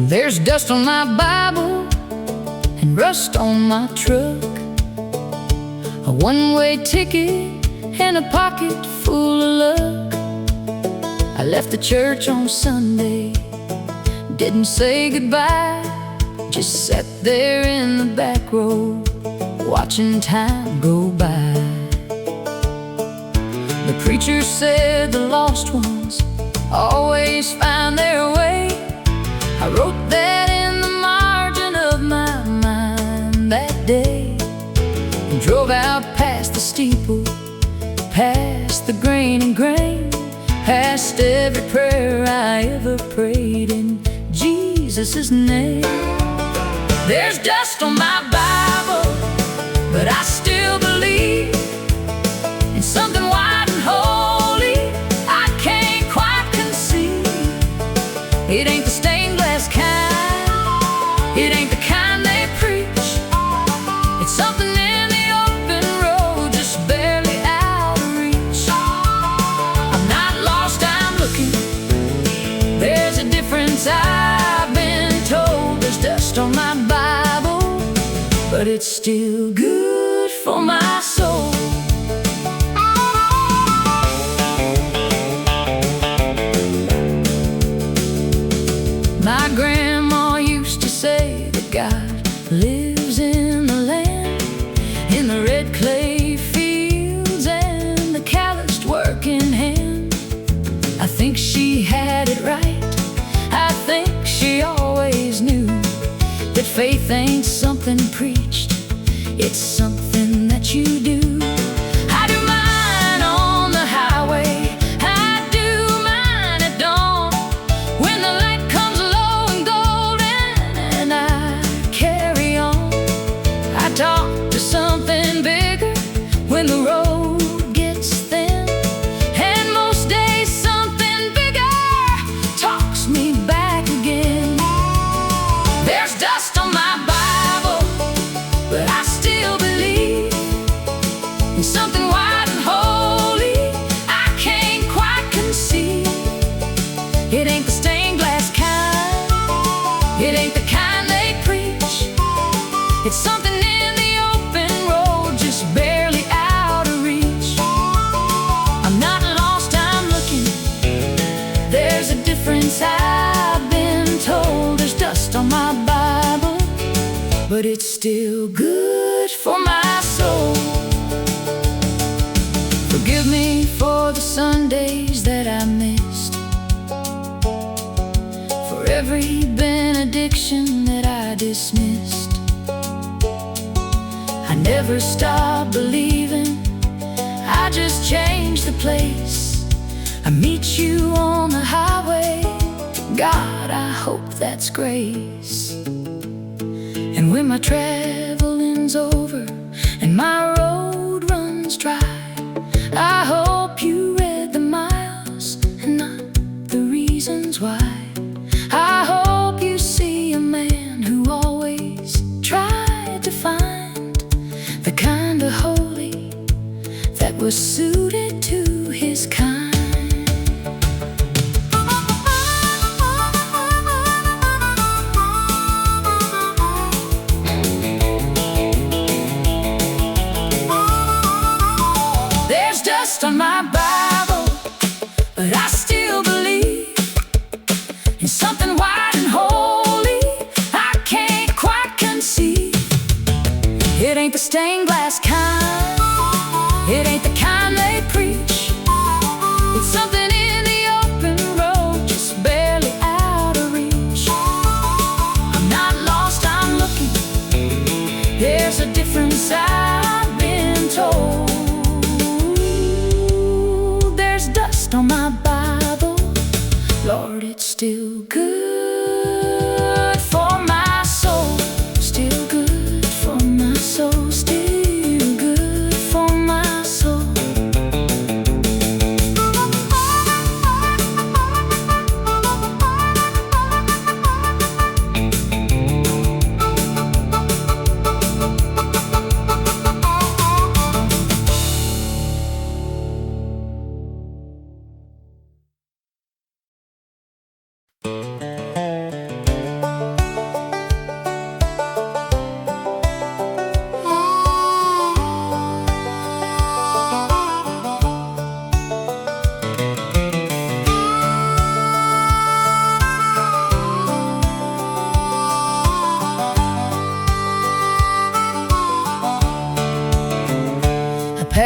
There's dust on my Bible and rust on my truck, a one-way ticket and a pocket full of luck. I left the church on Sunday, didn't say goodbye, just sat there in the back row, watching time go by. The preacher said the lost ones always find their way. I wrote that in the margin of my mind that day, and drove out past the steeple, past the grain and grain, past every prayer I ever prayed in Jesus' name. There's dust on my Bible, but I still believe in something wide and holy I can't quite conceive. It ain't the stained glass kind, it ain't the kind they preach. It's something in the open road, just barely out of reach. I'm not lost, I'm looking. There's a difference, I've been told. There's dust on my Bible, but it's still good for my soul. My grandma used to say that God lives in the land, in the red clay fields and the calloused working hand. I think she had it right. I think she always knew that faith ain't something preached, it's something that you do. I do mine on the highway, I do mine at dawn, when the light comes low and golden and I carry on. I talk to something bigger when the road gets thin, and most days something bigger talks me back again. There's dust on my Bible, but I still believe in something wide and holy I can't quite conceive. It ain't the stained glass kind, it ain't the kind they preach. It's something in the open road, just barely out of reach. I'm not lost, I'm looking. There's a difference, I've been told. There's dust on my Bible, but it's still good for my soul. Forgive me for the Sundays that I missed, for every benediction that I dismissed. I never stopped believing, I just changed the place. I meet you on the highway, God, I hope that's grace. And when my traveling's over and my road runs dry, I hope you read the miles and not the reasons why. I hope you see a man who always tried to find the kind of holy that was suited to his kind. There's dust on my Bible, but I still believe in something wide and holy I can't quite conceive. It ain't the stained glass kind, it ain't the kind they preach. It's something in the open road, just barely out of reach. I'm not lost, I'm looking. There's a difference, I've been told. There's dust on my Bible, Lord, it's still good for my soul. Still good for my soul, still good for my soul.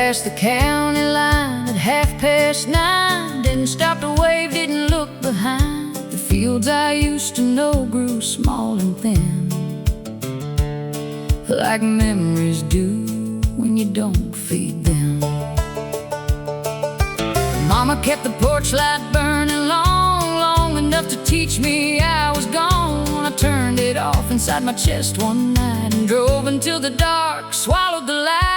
past the county line at 9:30. Didn't stop to wave, didn't look behind. The fields I used to know grew small and thin, like memories do when you don't feed them. Mama kept the porch light burning long enough to teach me I was gone. I turned it off inside my chest one night and drove until the dark swallowed the light.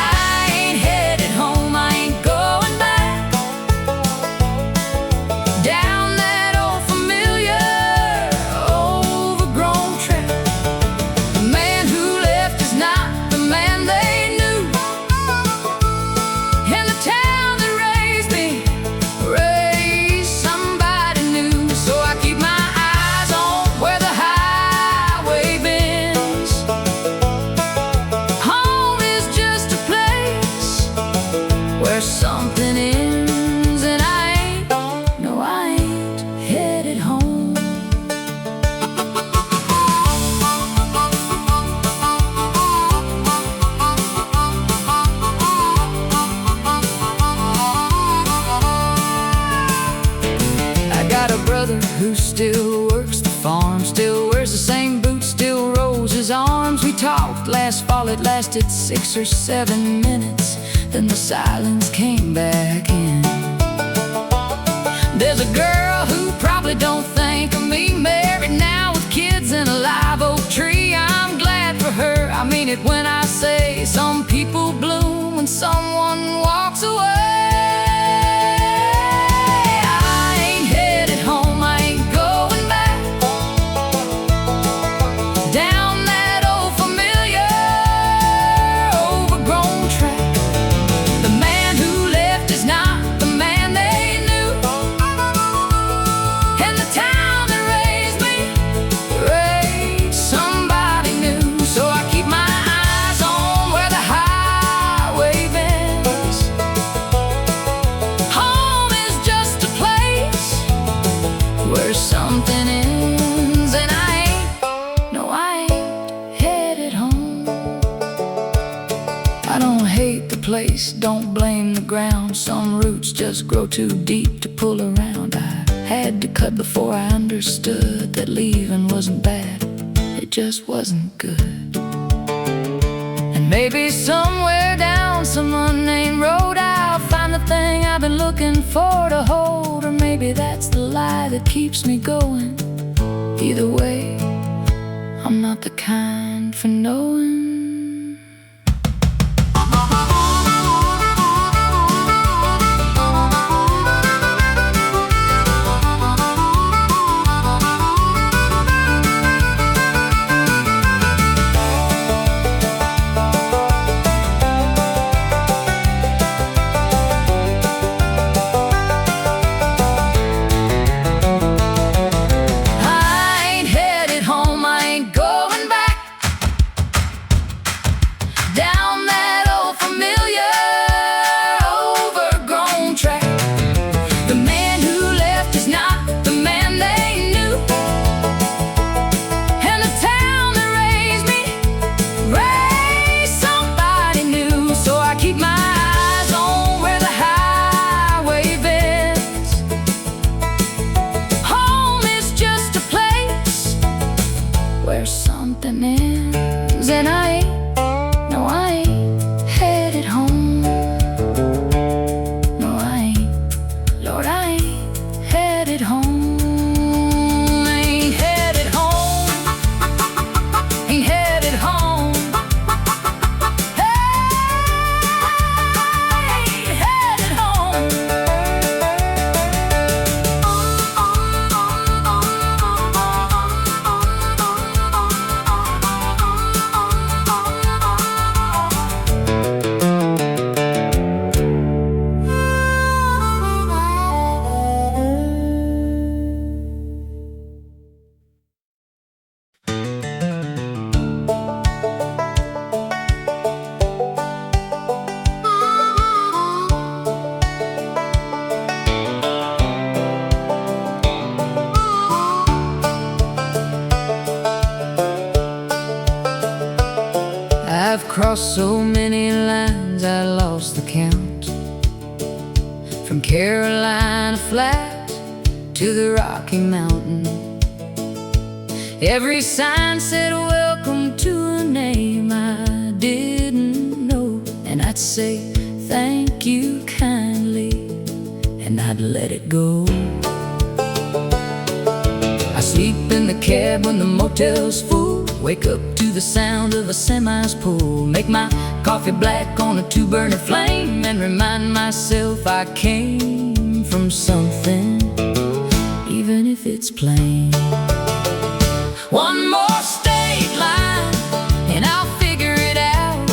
I ain't headed home, I ain't going back down that old familiar, overgrown track. The man who left is not the man they knew, and the town that raised me raised somebody new. So I keep my eyes on where the highway bends. Home is just a place where something ends, and I ain't, no, I ain't headed home. I got a brother who still works the farm, still wears the same boots, still rolls his arms. We talked last fall, it lasted 6 or 7 minutes, then the silence came back in. There's a girl who probably don't think of me, married now with kids and a live oak tree. I'm glad for her, I mean it when I say some people bloom when someone walks away. I ain't headed home, I ain't going back down that old familiar, overgrown track. The man who left is not the man they knew, and the town that raised me raised somebody new. So I keep my eyes on where the highway bends. Home is just a place where something ends, and I ain't, no, I ain't headed home. I don't hate the place, don't blame the ground. Some roots just grow too deep to pull around. I had to cut before I understood that leaving wasn't bad, it just wasn't good. And maybe somewhere down some unnamed road I'll find the thing I've been looking for to hold, or maybe that's the lie that keeps me going. Either way, I'm not the kind for knowing. I ain't headed home, I ain't going back down that old familiar, overgrown track. The man who left is not the man they knew, and the town that raised me raised somebody new. So I keep my eyes on where the highway bends. Home is just a place where something ends, and I ain't, no, I ain't headed home. No, I ain't, Lord, I ain't headed home. Ain't headed home, ain't headed home. Ain't headed home. I've crossed so many lines to the Rocky Mountain. Every sign said welcome to a name I didn't know, and I'd say thank you kindly, and I'd let it go. I sleep in the cab when the motel's full, wake up to the sound of a semi's pull, make my coffee black on a 2-burner flame, and remind myself I came from something, even if it's plain. One more state line and I'll figure it out.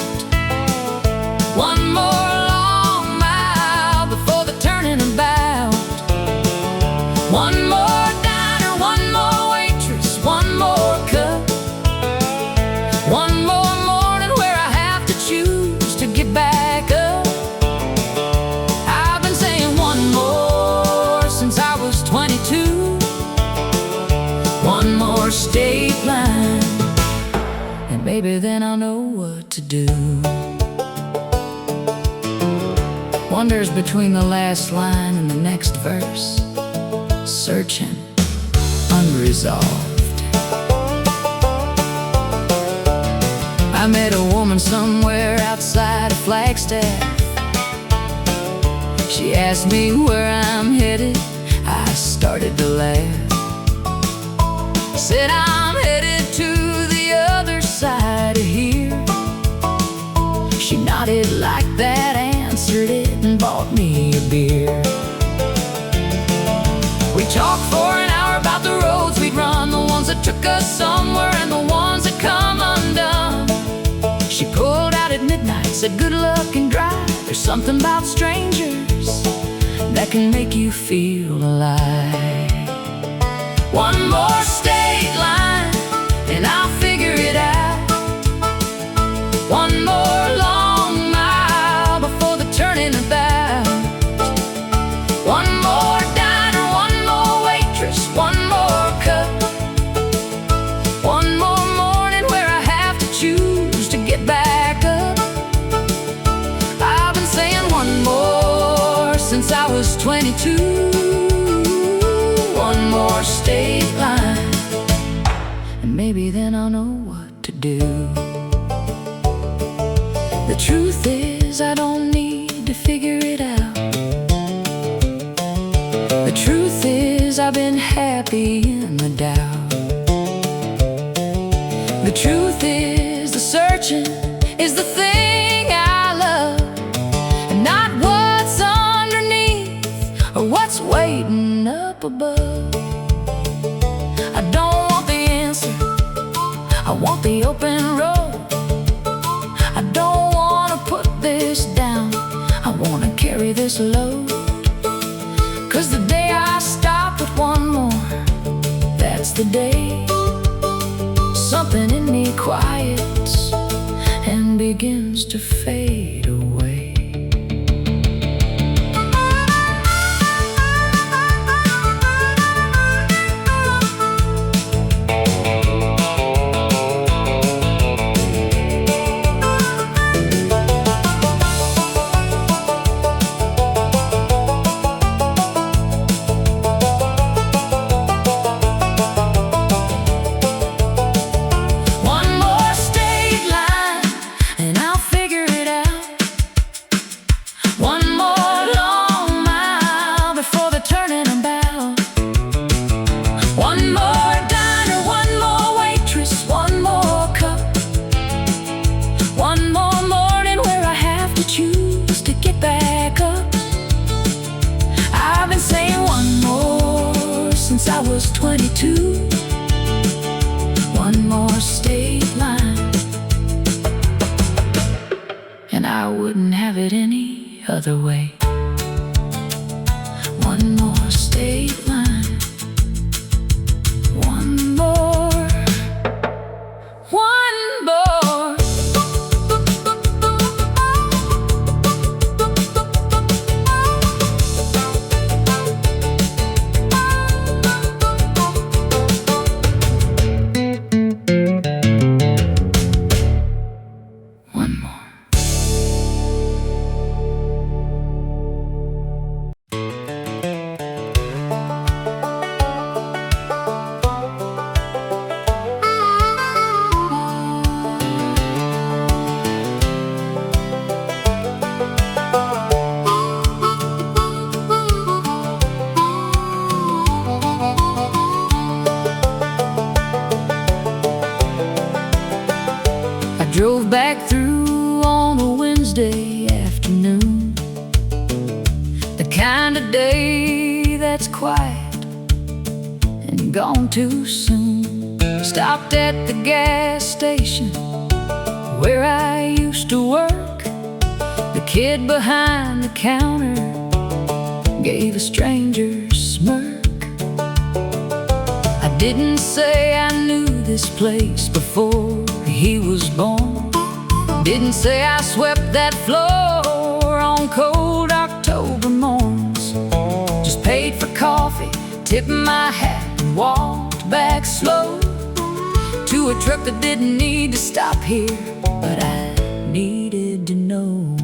One more long mile before the turning about. One more diner, one more waitress, one more cup. One more morning where I have to choose to get back up. I've been saying one more since I was 22. One more state line, and maybe then I'll know what to do. Wanders between the last line and the next verse, searching, unresolved. I met a woman somewhere outside of Flagstaff. She asked me where I'm headed. I started to laugh. Said I'm headed to the other side of here. She nodded like that, answered it, and bought me a beer. We talked for an hour about the roads we'd run, the ones that took us somewhere and the ones that come undone. She pulled out at midnight, said good luck and drive. There's something about strangers that can make you feel alive. One more state line and I'll figure it out. One more long mile before the turning about. One more diner, one more waitress, one more cup. One more morning where I have to choose to get back up. I've been saying one more since I was 22. One more state line, and maybe then I'll know what to do. The truth is I don't need to figure it out. The truth is I've been happy in the doubt. The truth is the searching is the thing I love, and not what's underneath or what's waiting up above. I don't want the answer, I want the open road. I don't want to put this down, I want to carry this load. 'Cause the day I stop at one more, that's the day something in me quiets and begins to fade away. Since I was 22, one more state line, and I wouldn't have it any other way. One more state line, one more, one more. day that's quiet and gone too soon. Stopped at the gas station where I used to work. The kid behind the counter gave a stranger's smirk. I didn't say I knew this place before he was born. Didn't say I swept that floor on cold October morns. Just paid for coffee, tipped my hat, and walked back slow to a truck that didn't need to stop here, but I needed to know.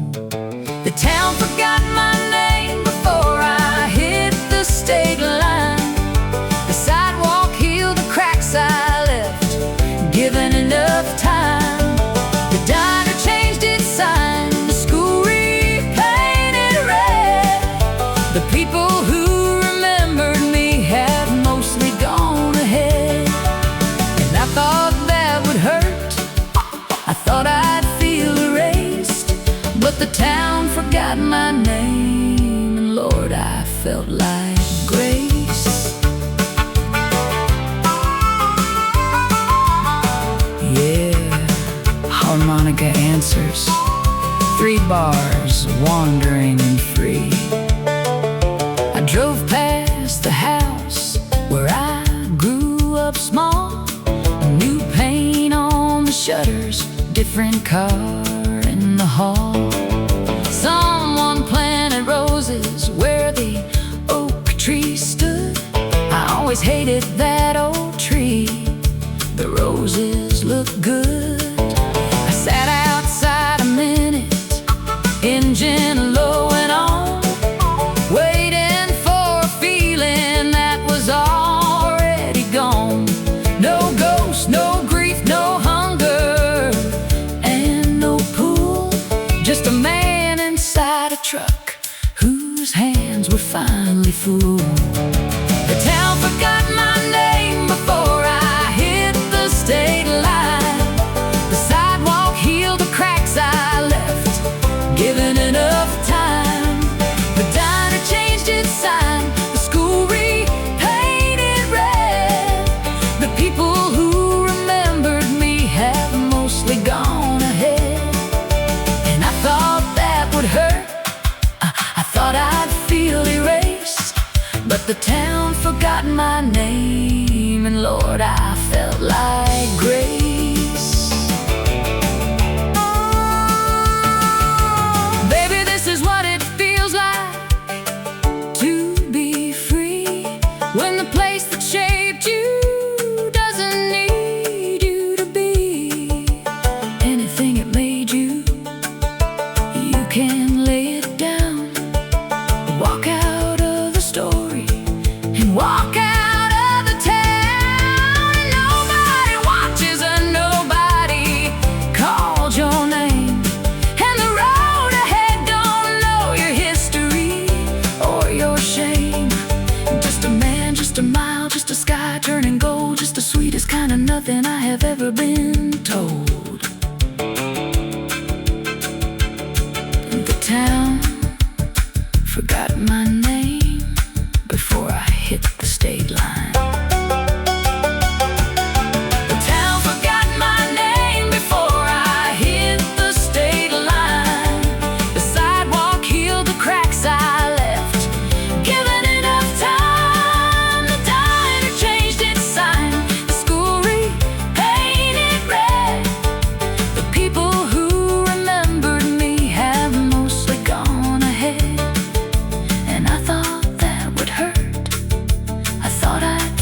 The town forgot my name before I hit the state line. The sidewalk healed the cracks I left, given enough time. The diner changed its sign, the school repainted red. The people who remembered me have mostly gone ahead. And I thought that would hurt, I thought I'd feel erased, but the town forgot my name, and Lord, I felt like grace. Yeah, harmonica answers, 3 bars, wandering and free. I drove past the house where I grew up small. New paint on the shutters, different car in the hall. Someone planted roses where the oak tree stood. I always hated that old tree, the roses look good. I sat outside a minute, engine low and on, waiting for a feeling that was already gone. No ghost, no grief, no hunger, and no pool. Just a man inside a truck whose hands were finally full. The town forgot my name before I hit the state line. The sidewalk healed the cracks I left, given enough time. The diner changed its sign, the school repainted red. The people who remembered me have mostly gone ahead. And I thought that would hurt, I thought I'd feel erased, but the town forgot my name, and Lord, I felt like grace. Baby, this is what it feels like to be free, when the place that shaped you doesn't need you to be anything it made you. You can lay it down, walk out of the story, and walk out of the town. And nobody watches and nobody called your name, and the road ahead don't know your history or your shame. Just a man, just a mile, just a sky turning gold, just the sweetest kind of nothing I have ever been told. The town forgot my name before I hit the state line. The town forgot my name before I hit the state line. The sidewalk healed the cracks I left, given enough time. The diner changed its sign, the school repainted red. The people who remembered me have mostly gone ahead. And I thought that would hurt, I thought I'd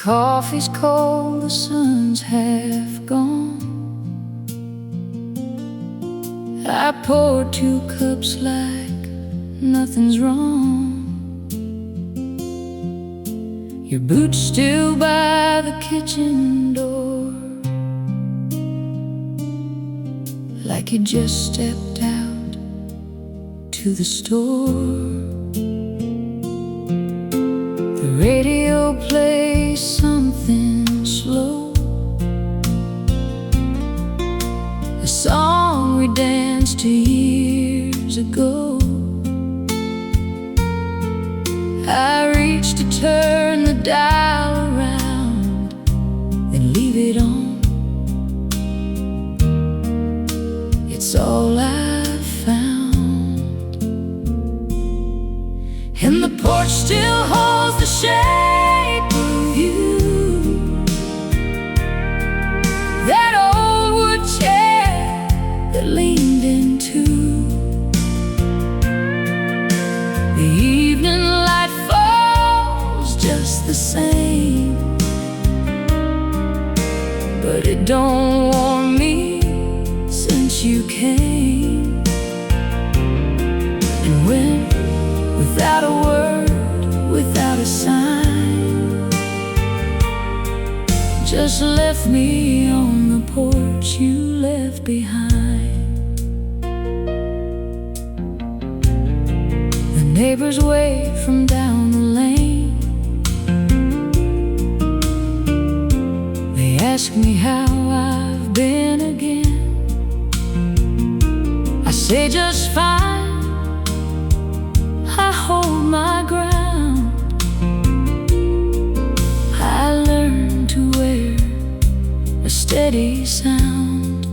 coffee's cold, the sun's half gone. I poured 2 cups like nothing's wrong. Your boots still by the kitchen door, like you just stepped out to the store. The radio plays something slow, a song we danced to years ago. I reach to turn the dial around, then leave it on. It's all I've found. And the porch still holds the shape of you, that old wood chair that leaned into. The evening light falls just the same, but it don't warm me since you came. And when, without a word, without a sign, just left me on the porch you left behind. The neighbors wave from down the lane, they ask me how I've been again. I say just fine, I hold my ground. I learned to wear a steady sound.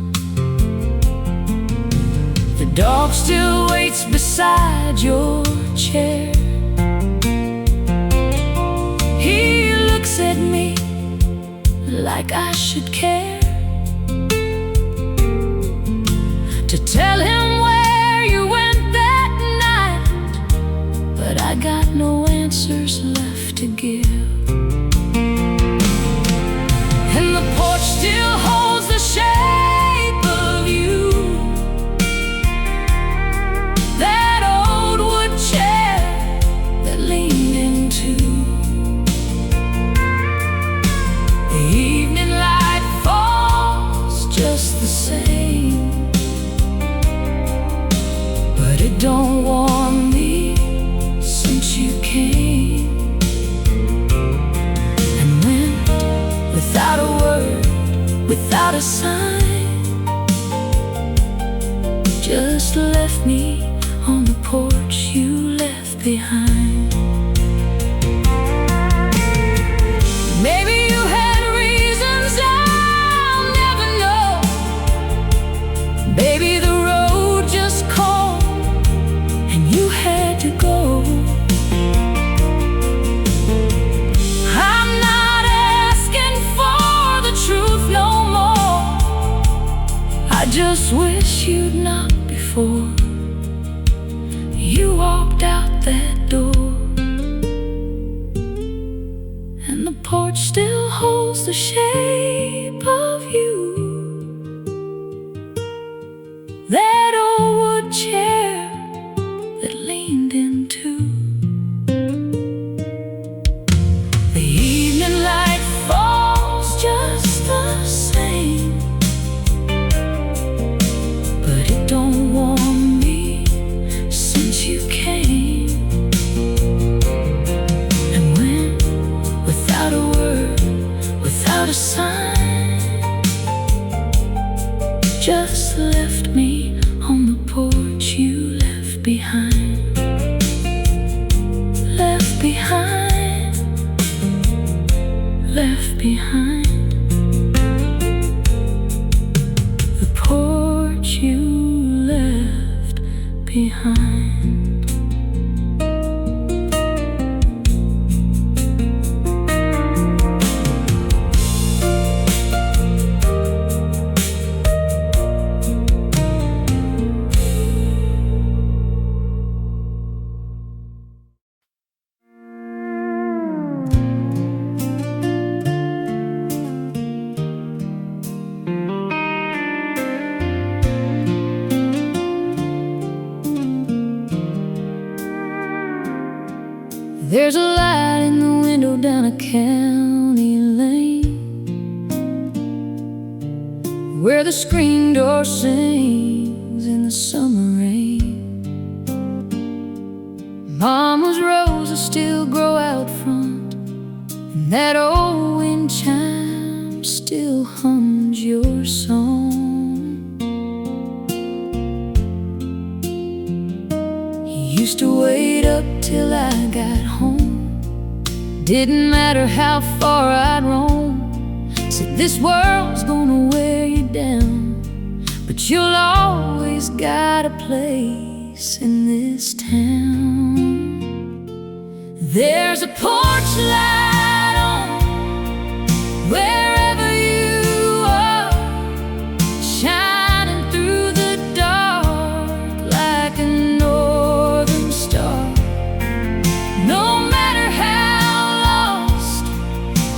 The dog still waits beside your chair. He looks at me like I should care, to tell him where you went that night, but I got no answers left to give. And the porch still holds the shape of you, that old wood chair that leaned into. The evening light falls just the same, but it don't warm me since you came. And went without a word, without a sign, just left me on the porch you left behind. Maybe you had reasons I'll never know. Baby, the road just called and you had to go. I'm not asking for the truth no more, I just wish you'd knocked before you walked out that door. And the porch still holds the shape of you, that old wood chair that leaned into. The evening light falls just the same, but it don't warm me since you came. And when, without a word, without a sign, just left me on the porch you left behind. Left behind, left behind. The porch you left behind. There's a light in the window down a county lane, where the screen door sings in the summer rain. Mama's roses still grow out front, and that old wind chime still hums your song. He used to wait up till I got home. Didn't matter how far I'd roam. Said this world's gonna wear you down, but you'll always got a place in this town. There's a porch light on wherever you are, shining through the dark like a northern star. No matter how lost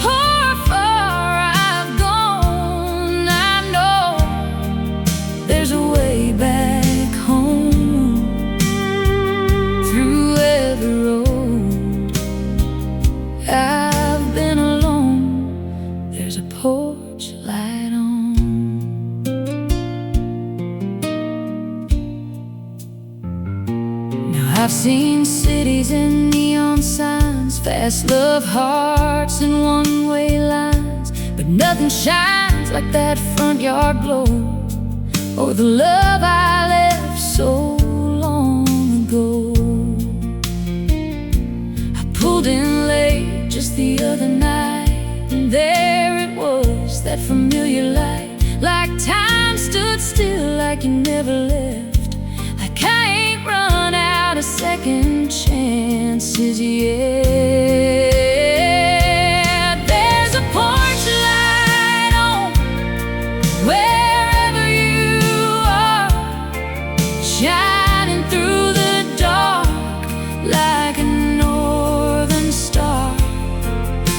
or far I've gone, I know there's a way back home through every road. I've been alone, there's a porch light on. Now I've seen cities and neon signs, fast love hearts and one-way lines, but nothing shines like that front yard glow, or the love I left so long ago. I pulled in late just the other night, and there it was, that familiar light, like time stood still, like you never left, like I ain't run out of second chances yet. There's a porch light on wherever you are, shining through the dark like a northern star.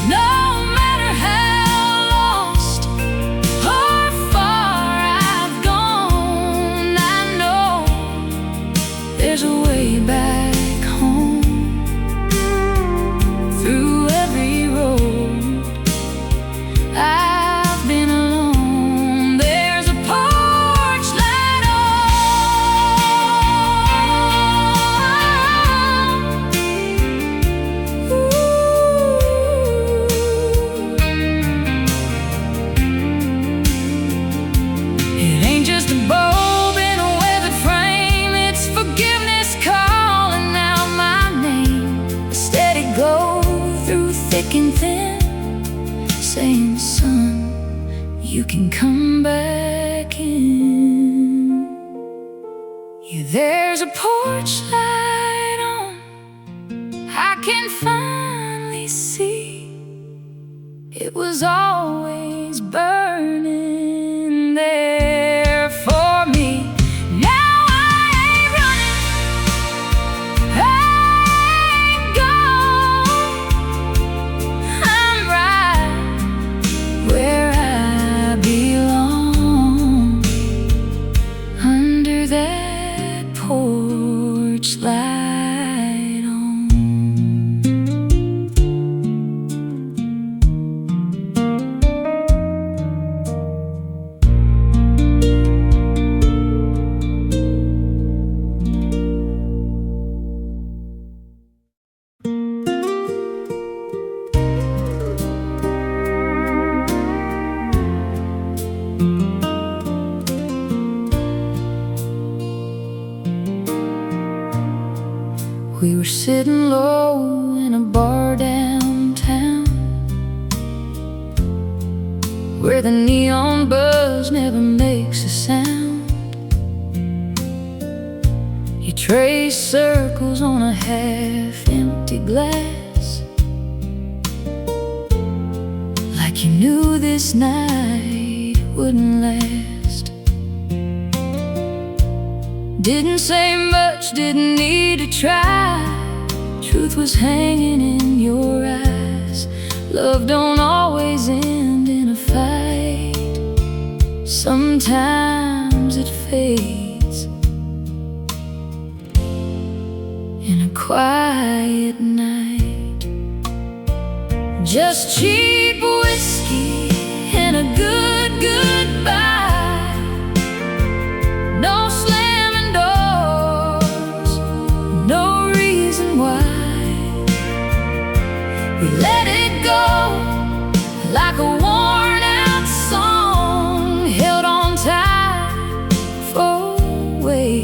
No matter how lost or far I've gone, I know there's a way back home through every road. I've been alone, there's a porch light on. Ooh. It ain't just a bulb in a weathered frame, it's forgiveness calling out my name. A steady glow through thick and thin, saying, son, you can come back in. Yeah, there's a porch light on, I can finally see it was always burning there for me. Now I ain't running, I ain't gone, I'm right where I belong, under that porch light on. We were sitting low in a bar downtown, where the neon buzz never makes a sound. You trace circles on a half-empty glass, like you knew this night wouldn't last. Didn't say much, didn't need to try. Truth was hanging in your eyes. Love don't always end in a fight. Sometimes it fades in a quiet night. Just cheap whiskey and a good goodbye. No slamming doors, no reason why. We let it go like a worn out song, held on tight for way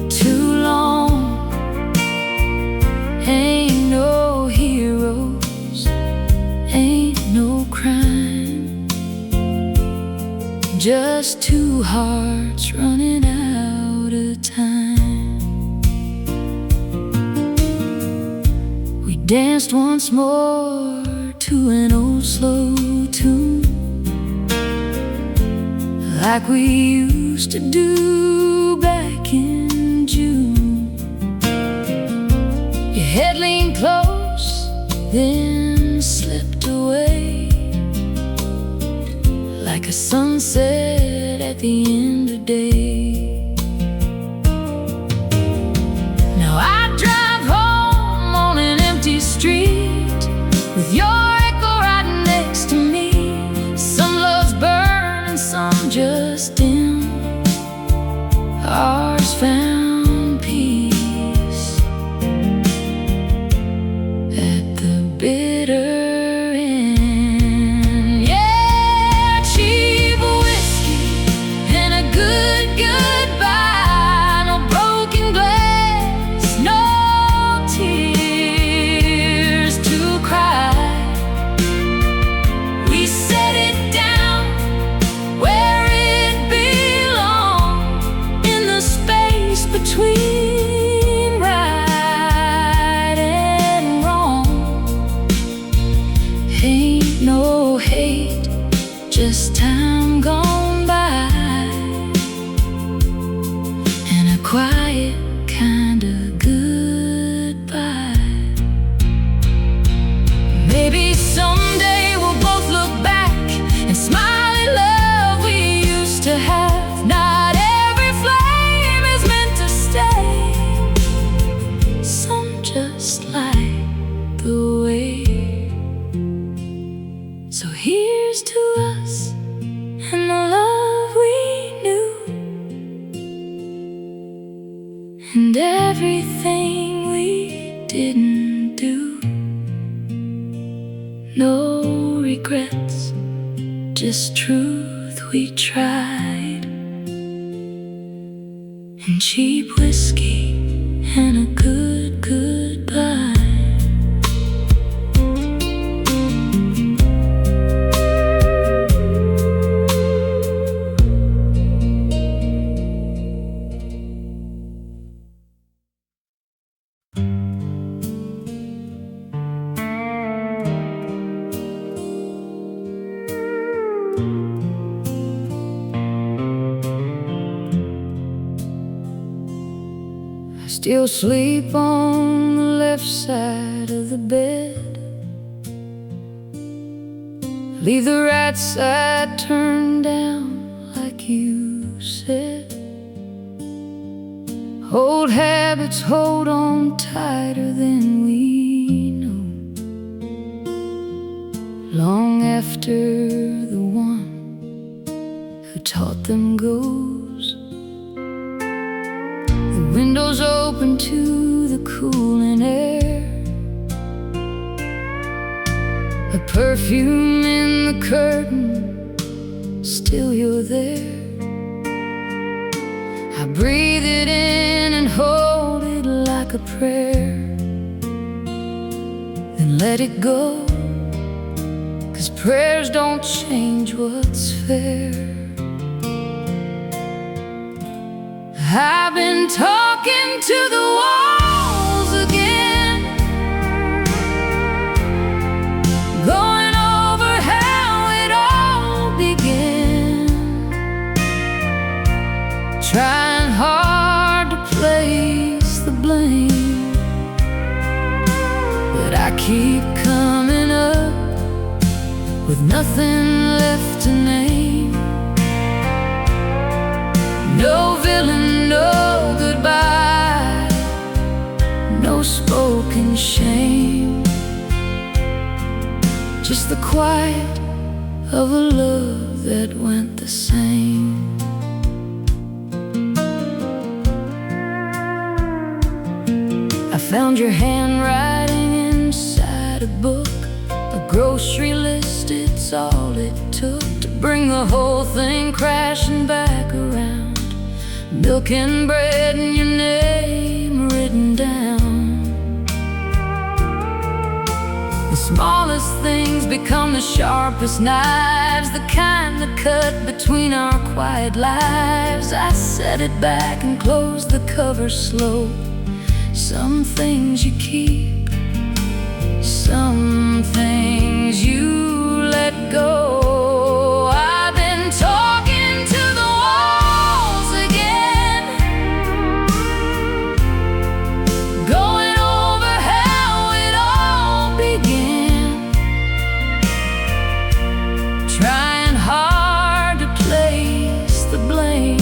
too long. Ain't no heroes, ain't no crime, just two hearts running out of time. We danced once more to an old slow tune, like we used to do back in June. Your head leaned close, then slipped away, like a sunset at the end of day. Now I drive home on an empty street with your echo right next to me. Some loves burn and some just dim. Ours found peace at the bitter end. Yeah, cheap whiskey and a good goodbye. No broken glass, no tears to cry. We set it down where it belonged, in the space between right and wrong. Ain't no hate, just time gone by, and a quiet kind of goodbye. Maybe someday we'll both look back and smile at love we used to have. Not every flame is meant to stay, some just light the way. So here's to us and the love we knew, and everything we didn't do. No regrets, just truth we tried, and cheap whiskey and a good goodbye. Still sleep on the left side of the bed, leave the right side turned down like you said. Old habits hold on tighter than we know, long after the one who taught them goes. Windows open to the cooling air, a perfume in the curtain, still you're there. I breathe it in and hold it like a prayer, then let it go, 'cause prayers don't change what's fair. I've been talking to the walls again, going over how it all began, trying hard to place the blame, but I keep coming up with nothing left to name. No villain, no goodbye, no spoken shame. of a love that went the same. I found your handwriting inside a book, a grocery list, it's all it took to bring the whole thing crashing back around. Milk and bread and your name written down. The smallest things become the sharpest knives, the kind that cut between our quiet lives. I set it back and closed the cover slow. Some things you keep, some things you let go. I've been talking to the walls again, going over how it all began, trying hard to place the blame,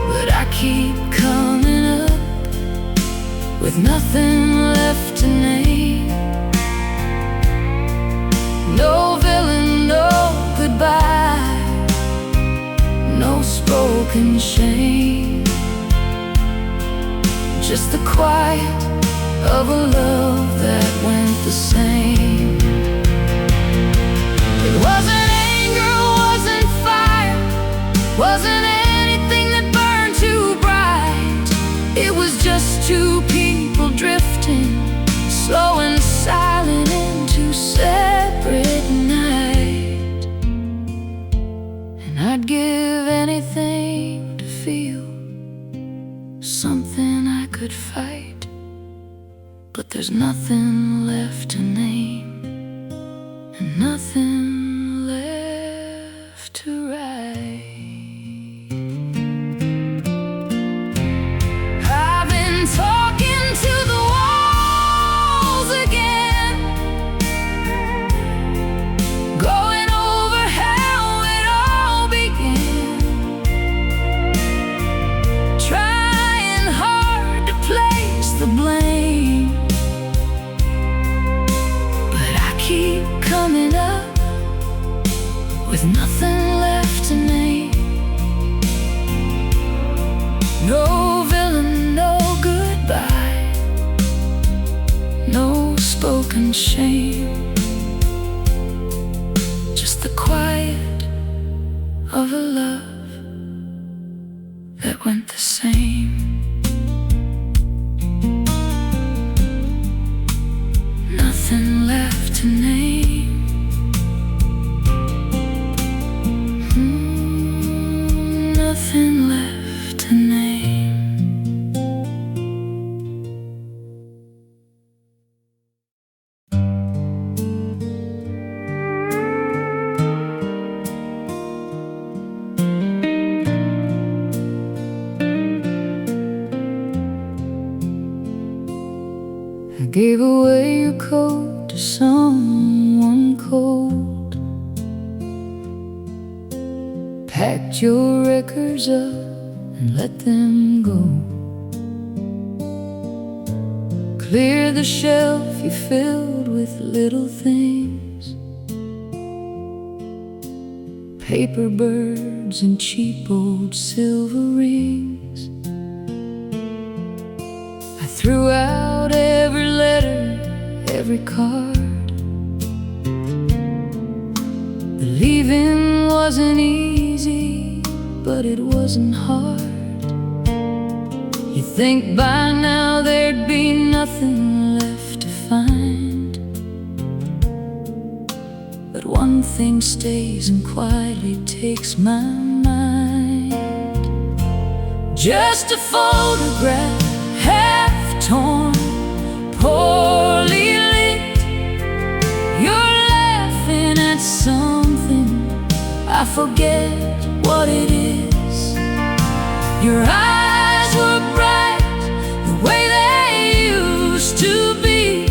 but I keep coming up with nothing left to name. No villain, no goodbye, no spoken shame, just the quiet of a love that went the same. It wasn't anger, wasn't fire, wasn't anything that burned too bright. It was just two people drifting, slow and silent into separate night. And I'd give anything to feel something I could fight, but there's nothing left to name and nothing left to write. Talking to the walls again, going over how it all began, trying hard to place the blame, but I keep coming up with nothing left to name. No villain, no goodbye, no spoken shame, just the quiet of a love that went the same. Nothing left to name, nothing left to name. I gave away your coat to someone cold, packed your records up and let them go, cleared the shelf you filled with little things, paper birds and cheap old silver rings. I threw out every letter, every card. The leaving wasn't easy, but it wasn't hard. You'd think by now there'd be nothing left to find, but one thing stays and quietly takes my mind. Just a photograph, half torn, poorly lit. You're laughing at something, I forget what it is. Your eyes were bright, the way they used to be,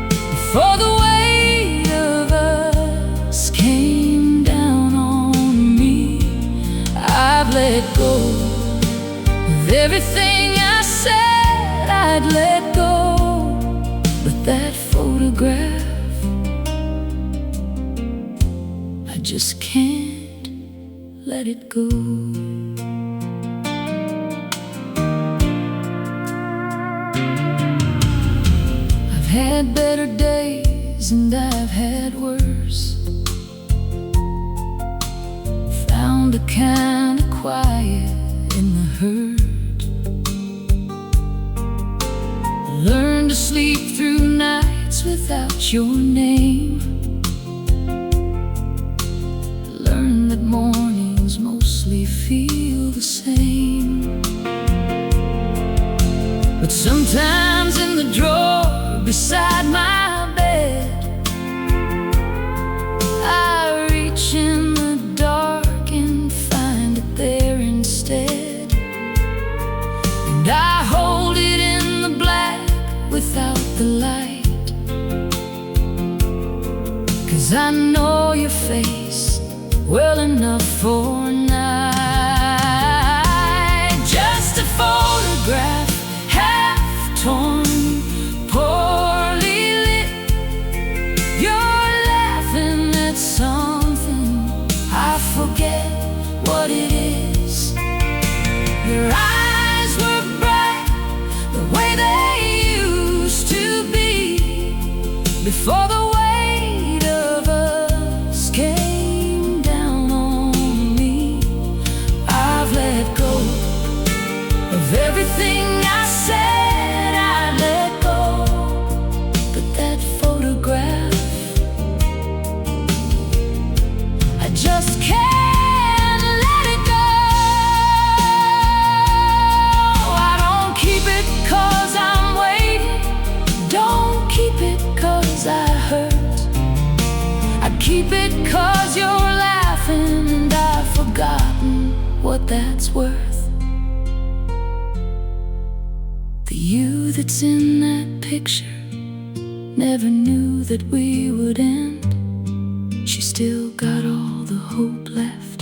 before the weight of us came down on me. I've let go of everything I said I'd let go, but that photograph just can't let it go. I've had better days and I've had worse. Found a kind of quiet in the hurt. Learned to sleep through nights without your name. Learned that mornings mostly feel the same. But sometimes in the drawer beside my bed, I reach in the dark and find it there instead. And I hold it in the black without the light, 'cause I know your face well enough for a night. Just a photograph, half torn, poorly lit. You're laughing at something, I forget what it is. Your eyes were bright the way they used to be, before the weight of us came down on me. I've let go of everything I said I'd let go, but that photograph, I just can't let it go. I don't keep it 'cause I'm waiting, don't keep it 'cause I hurt. I keep it 'cause you're laughing and I've forgotten what that's worth. The you that's in that picture never knew that we would end. She still got all the hope left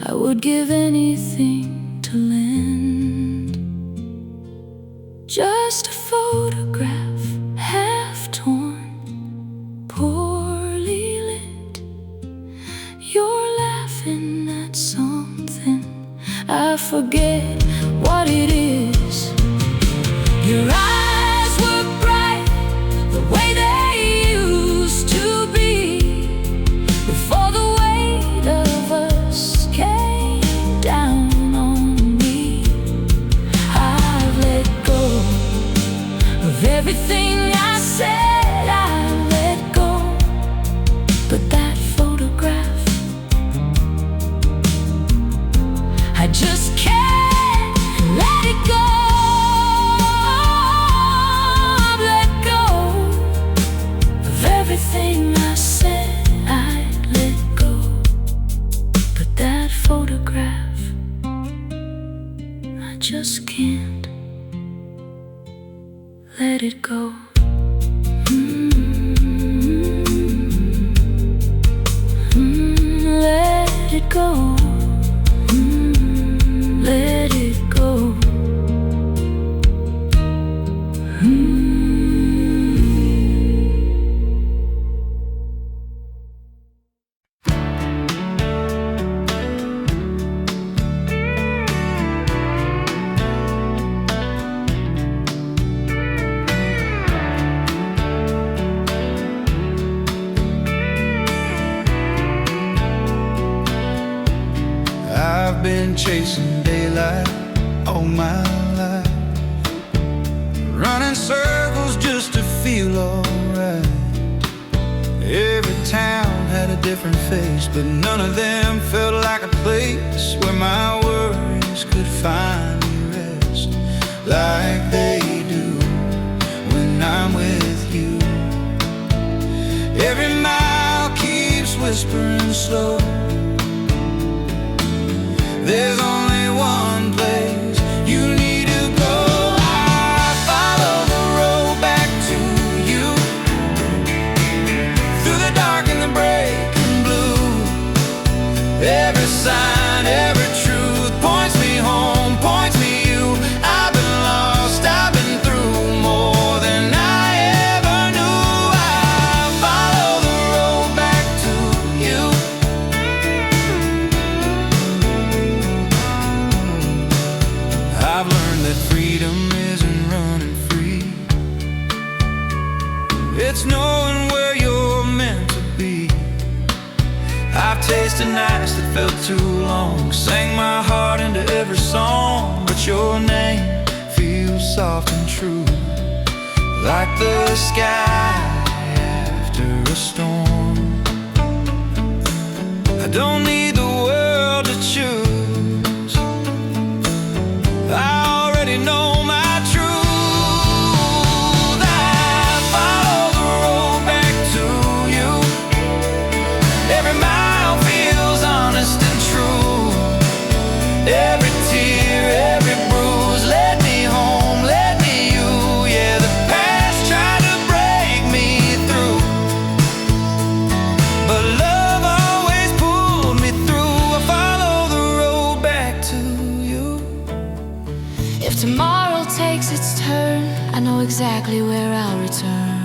I would give anything to lend. Just a photograph, half torn, poorly lit. You're laughing at something, I forget what it is. Your eyes were bright the way they used to be, before the weight of us came down on me. I've let go of everything I said I'd let go, but that photograph, I just can't let it go. I've let go of everything I said I'd let go, but that photograph, I just can't let it go. Let it go. Let it go. I've been chasing daylight all my life, running circles just to feel alright. Every town had a different face, but none of them felt like a place where my worries could find me rest, like they do when I'm with you. Every mile keeps whispering slow, there's only one place you need to go. I follow the road back to you, through the dark and the breaking blue. Every sign, every truth points me home, points me you. I've been lost, I've been through more than I ever knew. I follow the road back to you. to nights that felt too long. Sang my heart into every song, but your name feels soft and true, like the sky after a storm. I don't need the world to choose. I already know my truth. I follow the road back to you. Every mile feels honest and true. Every tear, every bruise led me home, led me you. Yeah, the past tried to break me through, but love always pulled me through. I follow the road back to you. If tomorrow takes its turn, I know exactly where I'll return.